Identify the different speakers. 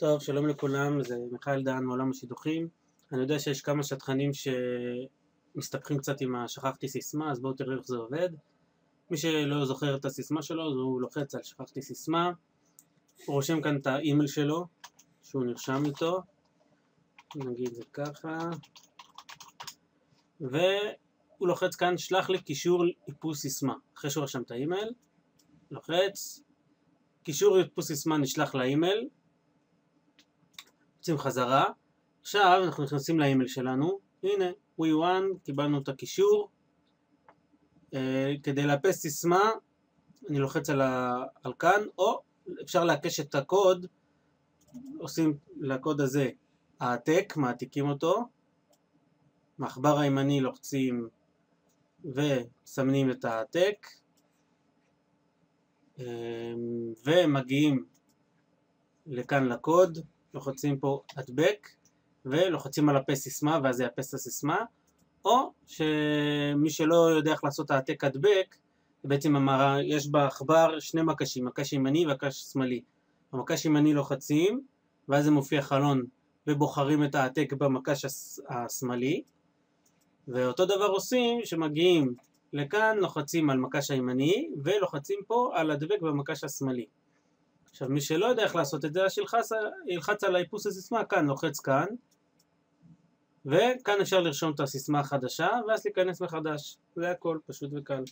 Speaker 1: טוב, שלום לכולם, זה מיכאל דהן מעולם השידוכים. אני יודע שיש כמה שטחנים שמסתבכים קצת עם השכחתי סיסמה, אז בואו תראו איך זה עובד. מי שלא זוכר את הסיסמה שלו, אז הוא לוחץ על שכחתי סיסמה, הוא רושם כאן את האימייל שלו, שהוא נרשם איתו, נגיד זה ככה, והוא לוחץ כאן שלח לי קישור איפוס סיסמה. אחרי שהוא רשם את האימייל, לוחץ, קישור איפוס סיסמה נשלח לאימייל, יוצאים חזרה. עכשיו אנחנו נכנסים לאימייל שלנו, הנה, we1, קיבלנו את הקישור. כדי לאפס סיסמה, אני לוחץ על כאן, או אפשר להקש את הקוד, עושים לקוד הזה העתק, מעתיקים אותו, מעכבר הימני לוחצים ושמנים את העתק, ומגיעים לכאן לקוד, לוחצים פה הדבק, ולוחצים על הפס סיסמה, ואז זה יאפס את הסיסמה, או שמי שלא יודע איך לעשות העתק הדבק, בעצם יש בעכבר שני מקשים, מקש ימני ומקש שמאלי. במקש ימני לוחצים, ואז זה מופיע חלון, ובוחרים את העתק במקש השמאלי, ואותו דבר עושים שמגיעים לכאן, לוחצים על מקש הימני, ולוחצים פה על הדבק במקש השמאלי. עכשיו מי שלא יודע איך לעשות את זה, ילחץ על האיפוס הסיסמה, כאן לוחץ כאן, וכאן אפשר לרשום את הסיסמה החדשה, ואז להיכנס מחדש. זה הכל, פשוט וקל.